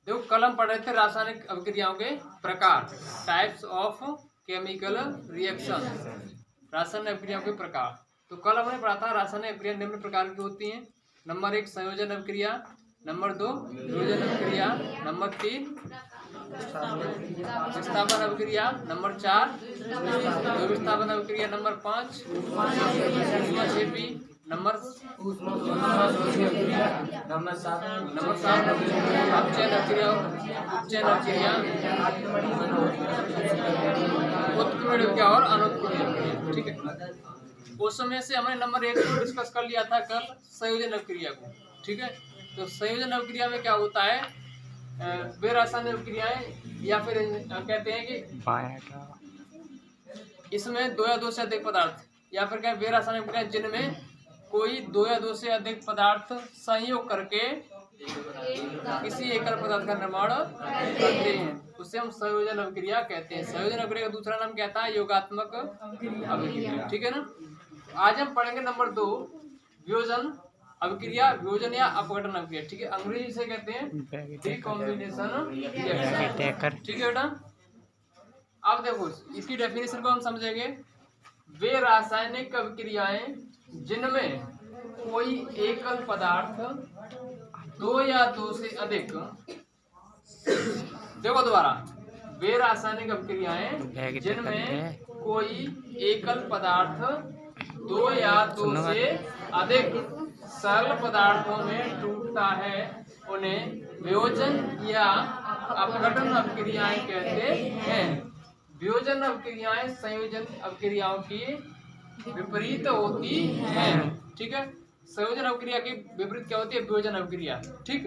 देखो कल हम पढ़ रहे थे रासायनिक अभिक्रियाओं के प्रकार, टाइप्स ऑफ केमिकल रिएक्शन, रासायनिक अभिक्रियाओं के प्रकार। तो कल हमने पढ़ा था रासायनिक अभिक्रिया निम्न प्रकार की होती हैं। नंबर 1 संयोजन अभिक्रिया, नंबर 2 वियोजन अभिक्रिया, नंबर 3 विस्थापन अभिक्रिया, नंबर 4 विस्थापन अभिक्रिया, नंबर 5 ऊष्माक्षेपी, नंबर 7 अपचयन अभिक्रिया, उपचयन अभिक्रिया, उत्क्रमण अभिक्रिया और अनुत्क्रमण अभिक्रिया। ठीक है, उस समय से हमने नंबर 1 को डिस्कस कर लिया था कल, संयोजन अभिक्रिया को। ठीक है, तो संयोजन अभिक्रिया में क्या होता है, वे रासायनिक अभिक्रियाएं या फिर कहते हैं कि इसमें 2 या 2 से अधिक पदार्थ या फिर क्या वे रासायनिक अभिक्रियाएं जिनमें कोई 2 या 2 से अधिक पदार्थ संयोग करके किसी एकल पदार्थ का निर्माण करते हैं, उसे हम संयोजन अभिक्रिया कहते हैं। संयोजन अभिक्रिया का दूसरा नाम कहता है योगात्मक अभिक्रिया। ठीक है ना। आज हम पढ़ेंगे नंबर 2 वियोजन अभिक्रिया, वियोजन या अपघटन अभिक्रिया। ठीक है, अंग्रेजी से कहते हैं रिकॉम्बिनेशन रिएक्शन। ठीक है बेटा, अब देखो इसकी डेफिनेशन को हम समझेंगे। वे रासायनिक अभिक्रियाएं जिनमें कोई एकल पदार्थ 2 या 2 से अधिक, देखो दोबारा, वे रासायनिक अभिक्रियाएं जिनमें कोई एकल पदार्थ 2 या 2 से अधिक सरल पदार्थों में टूटता है, उन्हें वियोजन या अपघटन अभिक्रियाएं कहते हैं। वियोजन अभिक्रियाएं संयोजन अभिक्रियाओं की विपरीत होती हैं। ठीक है, संयोजन अभिक्रिया की विपरीत क्या होती है, वियोजन अभिक्रिया। ठीक,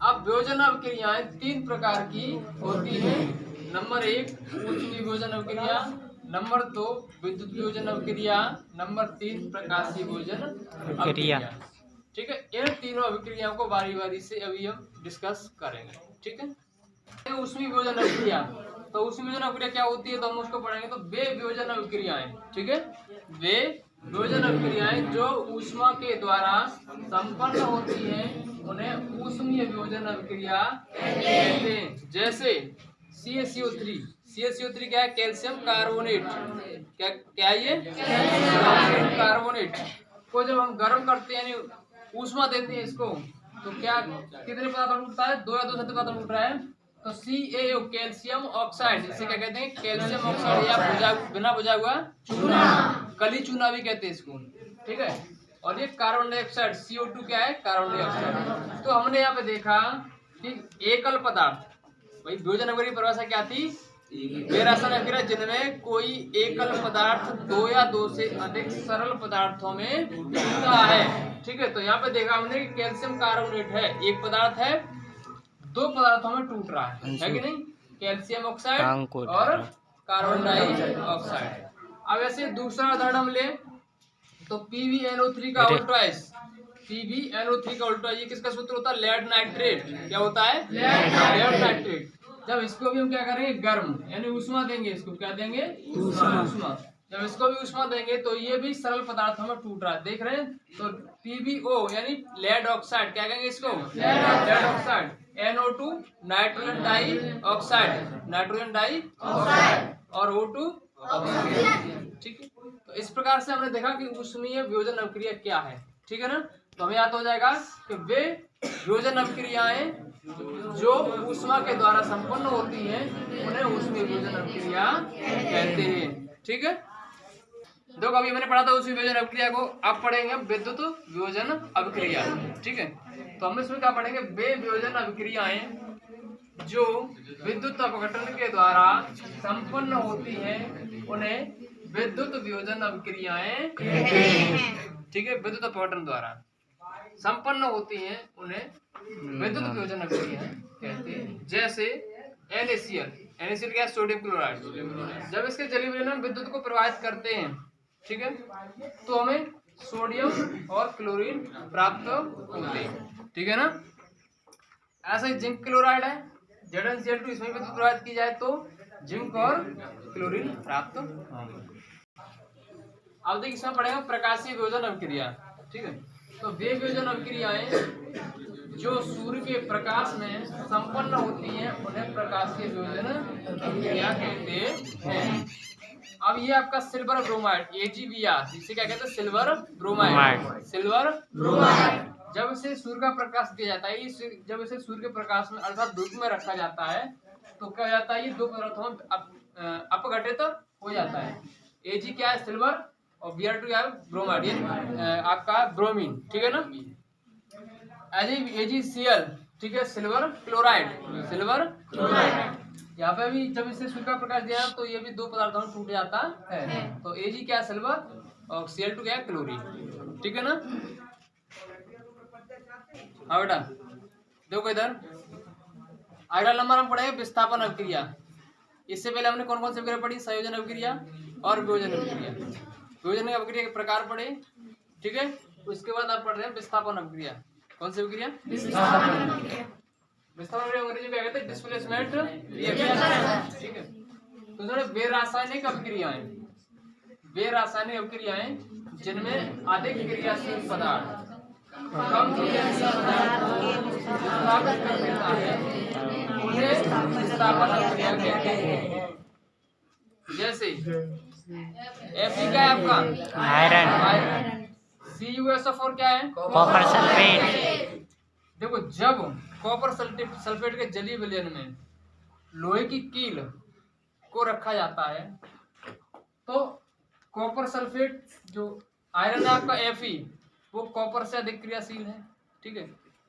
अब वियोजन अभिक्रियाएं 3 प्रकार की होती हैं। नंबर 1 ऊष्मीय वियोजन अभिक्रिया, नंबर 2 विद्युत वियोजन अभिक्रिया, नंबर 3 प्रकाशीय वियोजन अभिक्रिया। ठीक है, इन तीनों अभिक्रियाओं को बारी बारी से अभी हम डिस्कस करेंगे। ठीक है, ऊष्मीय वियोजन अभिक्रिया, तो ऊष्मीय वियोजन अभिक्रिया क्या होती है तो हम उसको पढ़ेंगे। तो वे वियोजन अभिक्रियाएं, ठीक है, वे वियोजन अभिक्रियाएं जो ऊष्मा के द्वारा संपन्न होती हैं, उन्हें ऊष्मीय वियोजन अभिक्रिया कहते हैं। जैसे CaCO3, CaCO3 क्या है, कैल्शियम कार्बोनेट। क्या ये कैल्शियम कार्बोनेट को जब हम गर्म करते हैं यानी ऊष्मा देते हैं इसको, तो क्या कितने पदार्थ टूटता है, 2 या 2 से अधिक पदार्थ टूट रहा है। तो CaO कैल्शियम ऑक्साइड, इसे क्या कहते हैं, कैल्शियम ऑक्साइड या बिना बुझा हुआ चूना, कली चूना भी कहते हैं इसको। ठीक है, और ये कार्बन डाइऑक्साइड CO2 क्या है, कार्बन डाइऑक्साइड। तो हमने यहाँ पे देखा कि एकल पदार्थ, भाई वियोजन अभिक्रिया की परिभाषा क्या थी, वे रासायनिक अभिक्रिया जिनमें कोई एकल पदार्थ 2 या 2 से अधिक सरल पदार्थों में टूटता है। ठीक है, तो यहाँ पे देखा हमने कि कैल्शियम कार्बोनेट है, एक पदार्थ है, 2 पदार्थों में टूट रहा है कि नहीं, कैल्शियम ऑक्साइड और कार्बन डाइऑक्साइड। अब ऐसे दूसरा उदाहरण हम ले तो PbNO3 का उल्टा, PbNO3 का उल्टा, ये किसका सूत्र होता है, लेड नाइट्रेट। क्या होता है, लेड नाइट्रेट। जब इसको भी हम क्या करेंगे, गर्म यानी ऊष्मा देंगे, इसको क्या देंगे, ऊष्मा। जब इसको भी ऊष्मा देंगे तो ये भी सरल पदार्थों में टूट रहा है, देख रहे हैं। तो PbO यानी लेड ऑक्साइड, क्या कहेंगे इसको, lead oxide. NO2 nitrogen dioxide और O2 ऑक्सीजन। ठीक है, तो इस प्रकार से हमने देखा कि ऊष्मीय वियोजन अभिक्रिया क्या है। ठीक है ना, तो हमें याद हो जाएगा कि वे वियोजन अभिक्रियाएं जो ऊष्मा के द्वारा संपन्न होती हैं, उन्हें ऊष्मीय वियोजन अभिक्रिया कहते हैं। ठीक है, देखो अभी मैंने पढ़ा था ऊष्मीय वियोजन अभिक्रिया को, अब पढ़ेंगे हम विद्युत वियोजन अभिक्रिया। ठीक है, तो हम इसमें क्या पढ़ेंगे, वे वियोजन अभिक्रियाएं जो विद्युत अपघटन के द्वारा संपन्न होती हैं, उन्हें विद्युत वियोजन अभिक्रियाएं कहते हैं। ठीक है, विद्युत अपघटन द्वारा संपन्न होती हैं, उन्हें विद्युत वियोजन अभिक्रियाएं कहते हैं। जैसे NaCl क्या है, सोडियम क्लोराइड। जब इसके जलीय विलयन में विद्युत को प्रवाहित करते हैं, ठीक है, तो हमें सोडियम और क्लोरीन प्राप्त होते हैं। ठीक है ना, ऐसा ही जिंक क्लोराइड है ZnCl2, इसमें विद्युत प्रवाहित की जाए तो जिंक और क्लोरीन प्राप्त होंगे। अब देखिए इसमें पढ़ेगा प्रकाशीय वियोजन अभिक्रिया। ठीक है, तो वे वियोजन अभिक्रियाएं जो सूर्य के प्रकाश में संपन्न होती हैं उन्हें प्रकाशीय वियोजन क्रिया कहते हैं। अब ये आपका सिल्वर ब्रोमाइड AgBr, इसे क्या कहते हैं? Silver bromide. सिल्वर ब्रोमाइड जब इसे सूर्य का प्रकाश दिया जाता है, जब इसे सूर्य के प्रकाश में अर्थात धूप में रखा जाता है तो क्या हो जाता है? ये दो पदार्थों में अपघटित हो जाता है। Ag क्या है? सिल्वर, और Br2 क्या है? ब्रोमाइड, ये आपका ब्रोमीन, ठीक है ना। AgCl, ठीक है, सिल्वर क्लोराइड। सिल्वर क्लोराइड यहाँ पे भी जब इसे सूर्य का प्रकाश दिया तो ये भी दो पदार्थों में टूट जाता है। तो Ag क्या है? सिल्वर, और Cl2 क्या है? क्लोरीन, ठीक है ना। हाँ बेटा देखो इधर अगला नंबर हम पढ़ेंगे विस्थापन अभिक्रिया। इससे पहले हमने कौन कौन सी अभिक्रिया पढ़ी? संयोजन अभिक्रिया और वियोजन अभिक्रिया। वियोजन अभिक्रिया के प्रकार पढ़े, ठीक है। उसके बाद आप पढ़ रहे हैं विस्थापन अभिक्रिया। कौन सी अभिक्रिया? विस्थापन अभिक्रिया अंग्रेजी में क्या कहते हैं? डिस्प्लेसमेंट रिएक्शन, ठीक है। तो थोड़े वे रासायनिक अभिक्रियाएं जिनमें अधिक क्रियाशील पदार्थ कम क्रियाशील पदार्थ को विस्थापित कर देता है उन्हें विस्थापन अभिक्रिया कहते हैं। जैसे Fe क्या है आपका? आयरन। CuSO4 क्या है? Copper sulphate. देखो जब कॉपर सल्फेट के जलीय विलयन में लोहे की कील को रखा जाता है तो कॉपर सल्फेट जो आयरन है आपका Fe वो कॉपर से अधिक क्रियाशील है, ठीक है।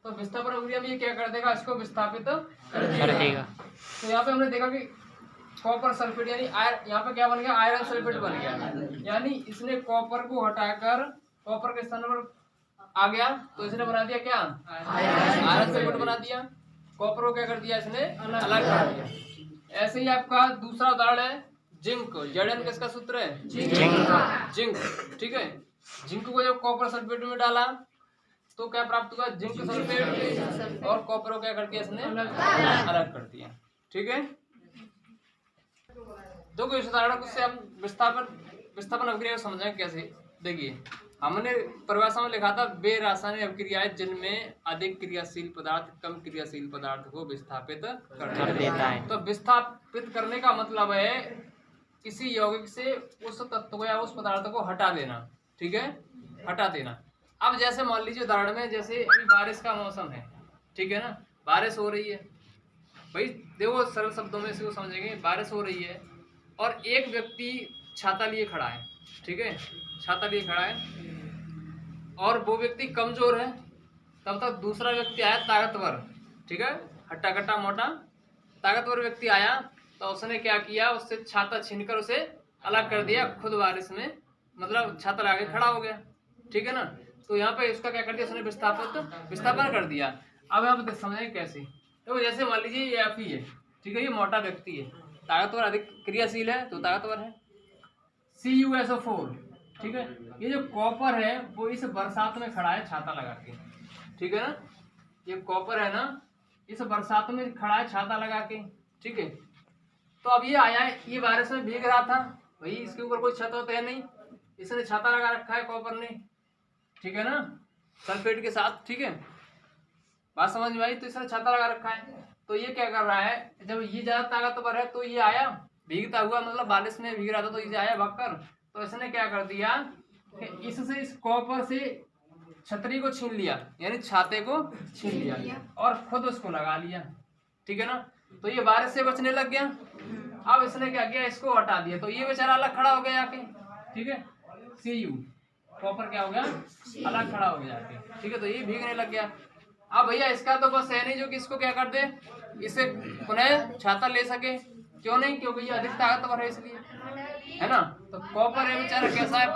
तो विस्थापन अभिक्रिया में ये क्या कर देगा? इसको विस्थापित कर देगा। तो यहाँ पे हमने देखा कि कॉपर सल्फेट यानी यहाँ पे क्या बन गया? आयरन सल्फेट बन गया। यानी इसने कॉपर को हटाकर कॉपर के स्थान पर आ गया तो इसने बना दिया क्या? आयरन सल्फेट बना दिया। कॉपर को क्या कर दिया? इसने अलग कर दिया। ऐसे ही आपका दूसरा उदाहरण है जिंक। Zn किसका सूत्र है? जिंक, ठीक है। जिंक को जब कॉपर सल्फेट में डाला तो क्या प्राप्त हुआ? जिंक सल्फेट, और कॉपर को क्या कर दिया? इसने अलग कर दिया, ठीक है। देखो इस उदाहरण से हम विस्थापन अभिक्रिया को समझेंगे कैसे। देखिए हमने परिभाषा में लिखा था वे रासायनिक अभिक्रियाएं जिनमें अधिक क्रियाशील पदार्थ कम क्रियाशील पदार्थ को विस्थापित कर देता है। तो विस्थापित करने का मतलब है किसी यौगिक से उस तत्व या उस पदार्थ को हटा देना, ठीक है, हटा देना। अब जैसे मान लीजिए उदाहरण में जैसे अभी बारिश का मौसम है, ठीक है ना, बारिश हो रही है। भाई देखो सरल शब्दों में इसको समझेंगे। बारिश हो रही है और एक व्यक्ति छाता लिए खड़ा है, ठीक है, छाता लिए खड़ा है और वो व्यक्ति कमजोर है। तब तक दूसरा व्यक्ति आया ताकतवर, ठीक है, हट्टा कट्टा मोटा ताकतवर व्यक्ति आया तो उसने क्या किया? उससे छाता छीनकर उसे अलग कर दिया। खुद बारिश में मतलब छाता लगा के खड़ा हो गया, ठीक है ना। तो यहाँ पे इसका क्या कर दिया? उसने विस्थापन कर दिया। अब आप समझेंगे कैसे। तो जैसे मान लीजिए ये Fe है, ठीक है, ये मोटा व्यक्ति है, ताकतवर अधिक क्रियाशील है तो ताकतवर है। CuSO4, ठीक है, ये जो कॉपर है वो इस बरसात में खड़ा है छाता लगा के, ठीक है ना। ये कॉपर है ना, इस बरसात में खड़ा है छाता लगा के, ठीक है। तो अब ये आया है, ये बारिश में भीग रहा था, भाई इसके ऊपर कोई छत होता है नहीं, इसने छाता लगा रखा है कॉपर ने, ठीक है ना, सल्फेट के साथ, ठीक है, बात समझ में आई। तो इसने छाता लगा रखा है तो ये क्या कर रहा है? जब ये ज्यादा ताकतवर है तो ये आया भीगता हुआ, मतलब बारिश में भीग रहा था तो ये आया भागकर, तो इसने क्या कर दिया कि इससे इस कॉपर से छतरी को छीन लिया, यानी छाते को छीन लिया और खुद उसको लगा लिया, ठीक है ना। तो ये बारिश से बचने लग गया। अब इसने क्या किया? इसको हटा दिया तो ये बेचारा अलग खड़ा हो गया आके, ठीक है। Cu कॉपर क्या हो गया? अलग खड़ा हो गया आके, ठीक है। तो ये भीगने लग गया। अब भैया इसका तो बस है नहीं जो कि इसको क्या कर दे, इसे पुनः छाता ले सके, क्यों नहीं? क्योंकि ये अधिक ताकतवर है इसलिए, है ना। तो कॉपर है बेचारा कैसा है?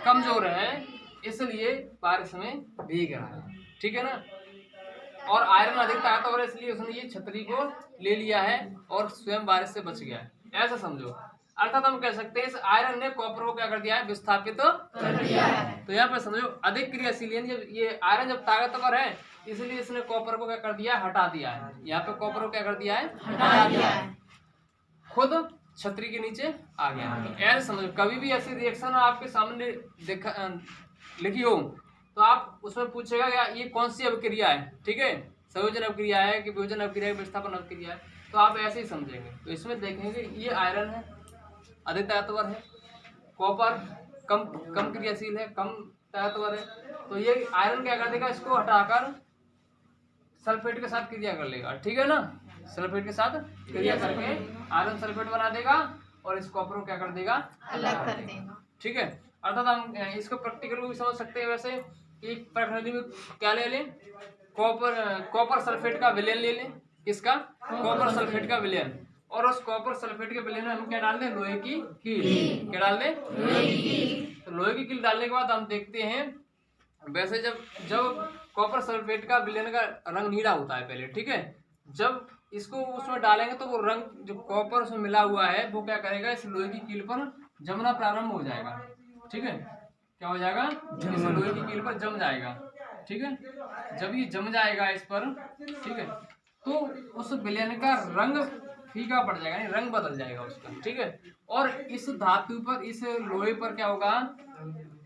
कमजोर है, इसलिए बारिश में भीग रहा है, ठीक है ना। और आयरन अधिक ताकतवर है इसलिए उसने ये छतरी को ले लिया है और स्वयं बारिश से बच गया है, ऐसा समझो। अर्थात हम कह सकते हैं इस आयरन ने कॉपर को क्या कर दिया है? विस्थापित कर दिया है। तो यहाँ पर समझो अधिक क्रियाशील, जब ये आयरन जब ताकतवर है इसलिए इसने कॉपर को क्या कर दिया? हटा दिया है। यहाँ पे कॉपर को क्या कर दिया है? हटा दिया है, खुद छतरी के नीचे आ गया। तो ऐसे समझो, कभी भी ऐसी रिएक्शन आपके सामने लिखी हो तो आप उसमें पूछेगा क्या ये कौन सी अभिक्रिया है, ठीक है। संयोजन अभिक्रिया है कि वियोजन अभिक्रिया है, विस्थापन अभिक्रिया है, तो आप ऐसे ही समझेंगे। तो इसमें देखेंगे ये आयरन है, अधिक तत्वर है, कॉपर कम क्रियाशील है, कम तत्वर है, तो ये आयरन क्या कर देगा, इसको हटाकर सल्फेट के साथ क्रिया कर लेगा, ठीक है ना। सल्फेट के साथ क्रिया करके आयरन सल्फेट बना देगा और इस कॉपर को क्या कर देगा, अलग कर देगा, ठीक है। अर्थात हम इसको प्रैक्टिकल भी समझ सकते हैं वैसे कि प्रकृति में क्या ले लें, कॉपर सल्फेट का विलयन ले लें, किसका, कॉपर सल्फेट का विलयन, और उस कॉपर सल्फेट के विलयन में हम क्या डाल दें, लोहे की कील, क्या डाल दें, लोहे की कील। तो लोहे की कील डालने के बाद हम देखते हैं, वैसे जब कॉपर सल्फेट का विलयन का रंग नीला होता है पहले, ठीक है, जब इसको उसमें डालेंगे तो वो रंग जो कॉपर उसमें मिला हुआ है वो क्या करेगा, इस लोहे की कील पर जमना प्रारंभ हो जाएगा, ठीक है, क्या हो जाएगा, इस लोहे की कील पर जम जाएगा, ठीक है। जब ये जम जाएगा इस पर, ठीक है, तो उस विलयन का रंग फीका पड़ जाएगा, यानी रंग बदल जाएगा उसका, ठीक है। और इस धातु पर, इस लोहे पर क्या होगा,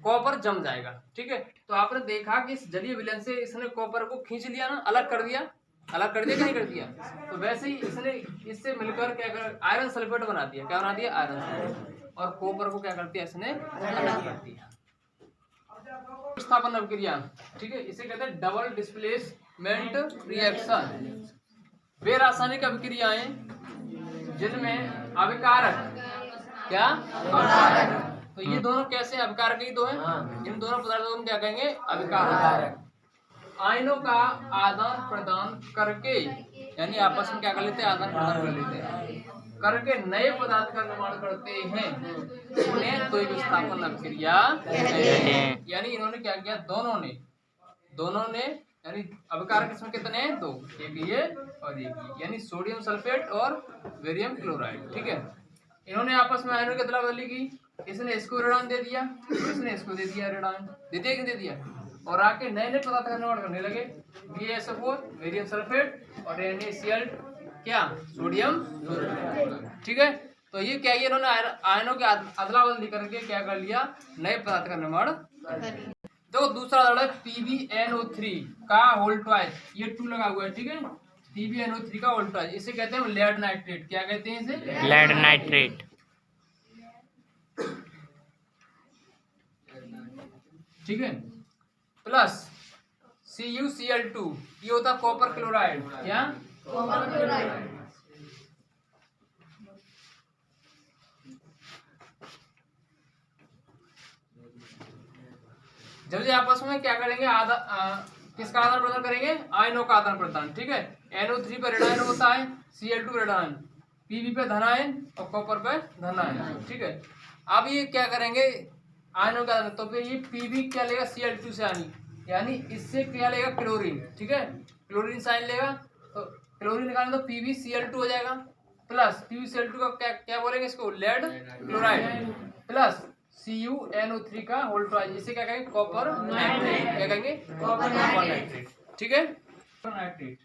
कॉपर जम जाएगा, ठीक है। तो आपने देखा कि इस जलीय विलयन से इसने कॉपर को खींच लिया ना, अलग कर दिया कि नहीं कर दिया। तो वैसे ही इसने इससे मिलकर क्या कर, आयरन सल्फेट बना दिया, क्या बना दिया, आयरन सल्फेट, और कॉपर को क्या कर दिया, इसने अलग कर दिया। विस्थापन अभिक्रिया, ठीक है, इसे कहते हैं डबल डिस्प्लेसमेंट रिएक्शन। वे रासायनिक अभिक्रियाएं जिनमें अभिकारक, क्या, अभिकारक, तो ये दोनों कैसे अभिकारक ही दो हैं, इन दोनों पदार्थों को हम क्या कहेंगे, अभिकारक। आयनों का आदान प्रदान करके, यानी आपस में क्या कर लेते हैं, आदान प्रदान कर लेते हैं, करके नए पदार्थ का निर्माण करते हैं, उन्हें द्वि विस्थापन अभिक्रिया कहते हैं। यानी इन्होंने क्या किया, दोनों ने यानी अभिकारक इसमें कितने हैं, दो, एक ये और एक ये, यानी सोडियम सल्फेट और बेरियम क्लोराइड, ठीक है। इन्होंने आपस में आयनों की अदला बदली की, इसने इसको रेडान दे दिया, इसने इसको दे दिया रेडान, दे दिया, और आके नए नए पदार्थ का निर्माण करने लगे, BaSO4 बेरियम सल्फेट और NaCl क्या, सोडियम, ठीक है। तो ये क्या, इन्होंने आयनों की अदला बदली करके क्या कर लिया, नए पदार्थ का निर्माण कर लिया। तो दूसरा उदाहरण है PbNO3 का होल ट्वाइस, ये 2 लगा हुआ है, ठीक है, PbNO3 का होल ट्वाइस, इसे कहते हैं लेड नाइट्रेट, क्या कहते हैं इसे, लेड नाइट्रेट, ठीक है, प्लस CuCl2, ये होता है कॉपर क्लोराइड, क्या, कॉपर क्लोराइड। जब ये आपस में क्या करेंगे, किसका आदान प्रदान करेंगे, आयनों का आदान प्रदान, ठीक है। NO3 पे रेड आयन होता है, Cl2 रेड आयन, Pb पे धन आयन और कॉपर पे धन आयन, ठीक है। अब ये क्या करेंगे, आयनों का, तो फिर ये Pb क्या लेगा, Cl2 से यानी इससे क्या लेगा, क्लोरीन, ठीक है, क्लोरीन साइन लेगा, तो क्लोरीन निकालेंगे तो PbCl2 हो जाएगा, प्लस PbCl2 का क्या बोलेंगे इसको, लेड क्लोराइड, प्लस CuNO3 का होल ट्वाइस, इसे क्या कहेंगे, कॉपर नाइट्रेट, क्या कहेंगे, कॉपर नाइट्रेट, ठीक है, नाइट्रेट।